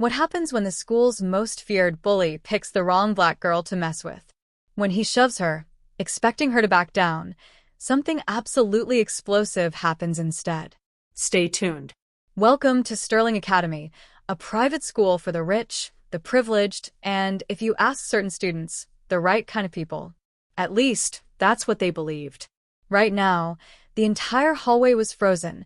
What happens when the school's most feared bully picks the wrong black girl to mess with? When he shoves her, expecting her to back down, something absolutely explosive happens instead. Stay tuned. Welcome to Sterling Academy, a private school for the rich, the privileged, and, if you ask certain students, the right kind of people. At least, that's what they believed. Right now, the entire hallway was frozen,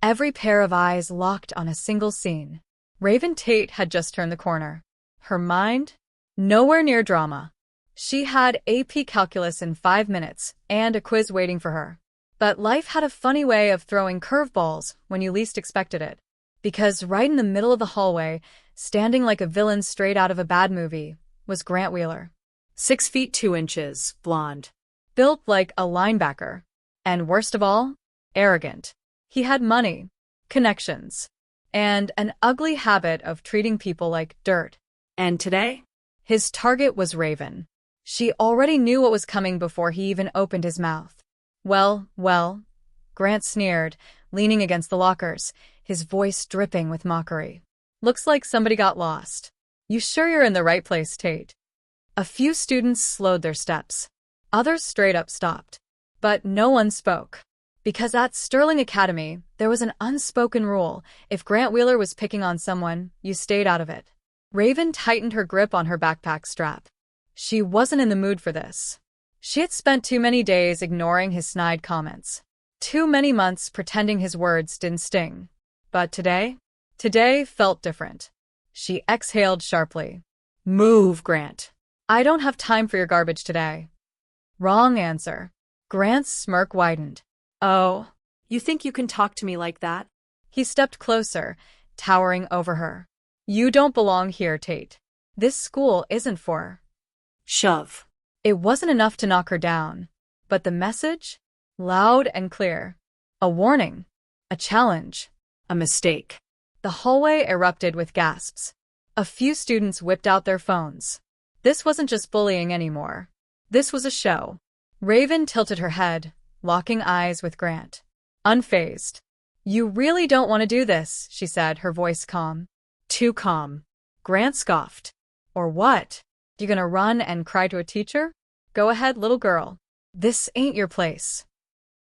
every pair of eyes locked on a single scene. Raven Tate had just turned the corner. Her mind? Nowhere near drama. She had AP Calculus in 5 minutes and a quiz waiting for her. But life had a funny way of throwing curveballs when you least expected it. Because right in the middle of the hallway, standing like a villain straight out of a bad movie, was Grant Wheeler. 6 feet 2 inches, blonde. Built like a linebacker. And worst of all, arrogant. He had money, connections, and an ugly habit of treating people like dirt. And today? His target was Raven. She already knew what was coming before he even opened his mouth. Well, Grant sneered, leaning against the lockers, his voice dripping with mockery. Looks like somebody got lost. You sure you're in the right place, Tate? A few students slowed their steps. Others straight up stopped. But no one spoke. Because at Sterling Academy, there was an unspoken rule. If Grant Wheeler was picking on someone, you stayed out of it. Raven tightened her grip on her backpack strap. She wasn't in the mood for this. She had spent too many days ignoring his snide comments. Too many months pretending his words didn't sting. But today felt different. She exhaled sharply. Move, Grant. I don't have time for your garbage today. Wrong answer. Grant's smirk widened. Oh, You think you can talk to me like that? he stepped closer, towering over her. You don't belong here, Tate. This school isn't for. Shove. It wasn't enough to knock her down. But the message? Loud and clear. A warning. A challenge. A mistake. The hallway erupted with gasps. A few students whipped out their phones. This wasn't just bullying anymore. This was a show. Raven tilted her head, locking eyes with Grant. Unfazed. You really don't want to do this, she said, her voice calm. Too calm. Grant scoffed. Or what? You gonna run and cry to a teacher? Go ahead, little girl. This ain't your place.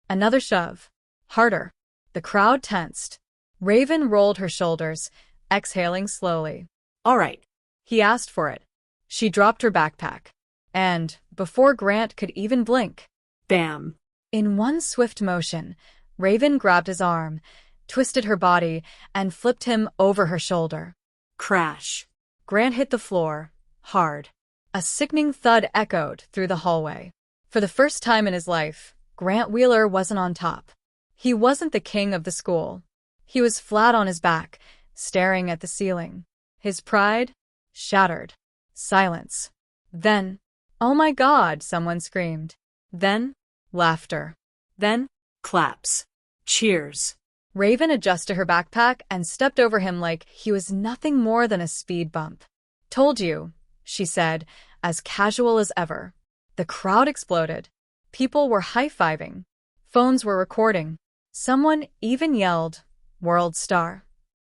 Another shove. Harder. The crowd tensed. Raven rolled her shoulders, exhaling slowly. All right. He asked for it. She dropped her backpack. And, before Grant could even blink, Bam. in one swift motion, Raven grabbed his arm, twisted her body, and flipped him over her shoulder. Crash. Grant hit the floor, hard. A sickening thud echoed through the hallway. For the first time in his life, Grant Wheeler wasn't on top. He wasn't the king of the school. He was flat on his back, staring at the ceiling. His pride? Shattered. Silence. Then, oh my God, someone screamed. Then, laughter. Then, Claps. Cheers. Raven adjusted her backpack and stepped over him like he was nothing more than a speed bump. Told you, she said, as casual as ever. The crowd exploded. People were high-fiving. Phones were recording. Someone even yelled, "World Star."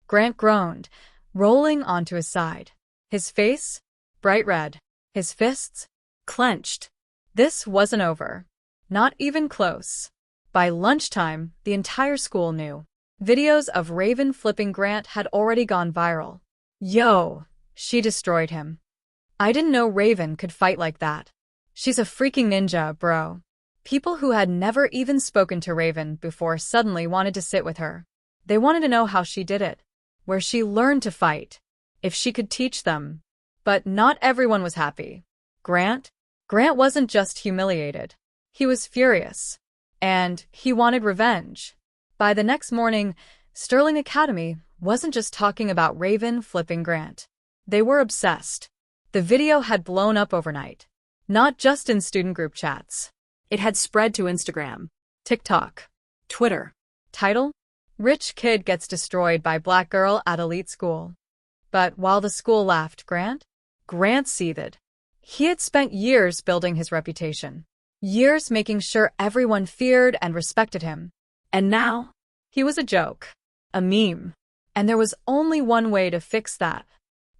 Grant groaned, rolling onto his side. His face? Bright red. His fists? Clenched. This wasn't over. Not even close. By lunchtime, the entire school knew. Videos of Raven flipping Grant had already gone viral. Yo, she destroyed him. I didn't know Raven could fight like that. She's a freaking ninja, bro. People who had never even spoken to Raven before suddenly wanted to sit with her. They wanted to know how she did it, where she learned to fight, if she could teach them. But not everyone was happy. Grant wasn't just humiliated. He was furious. And he wanted revenge. By the next morning, Sterling Academy wasn't just talking about Raven flipping Grant. They were obsessed. The video had blown up overnight. Not just in student group chats. It had spread to Instagram, TikTok, Twitter. Title? Rich kid gets destroyed by black girl at elite school. But while the school laughed, Grant seethed. He had spent years building his reputation. Years making sure everyone feared and respected him. And now? He was a joke. A meme. And there was only one way to fix that.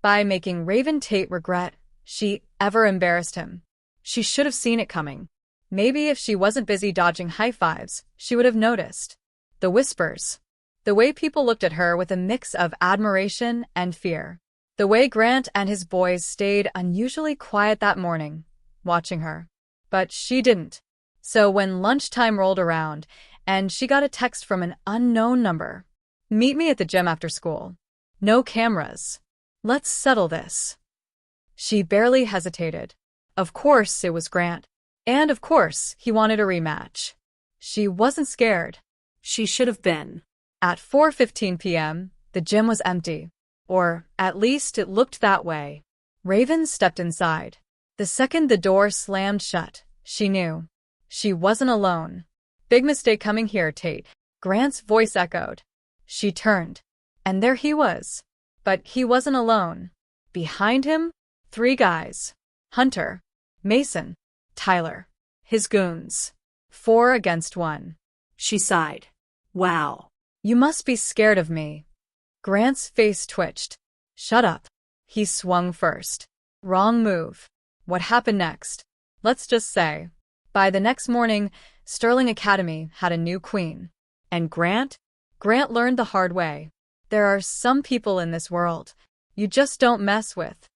by making Raven Tate regret she ever embarrassed him. She should have seen it coming. Maybe if she wasn't busy dodging high fives, she would have noticed. The whispers. The way people looked at her with a mix of admiration and fear. The way Grant and his boys stayed unusually quiet that morning, watching her. But she didn't. So when lunchtime rolled around, and she got a text from an unknown number. Meet me at the gym after school. No cameras. Let's settle this. She barely hesitated. Of course it was Grant. And of course he wanted a rematch. She wasn't scared. She should have been. At 4:15 p.m., the gym was empty. Or, at least it looked that way. Raven stepped inside. The second the door slammed shut, she knew. She wasn't alone. Big mistake coming here, Tate. Grant's voice echoed. She turned. And there he was. But he wasn't alone. Behind him, 3 guys. Hunter, Mason, Tyler. His goons. 4 against 1. She sighed. Wow. You must be scared of me. Grant's face twitched. Shut up. He swung first. Wrong move. What happened next? Let's just say. By the next morning, Sterling Academy had a new queen. And Grant learned the hard way. There are some people in this world you just don't mess with.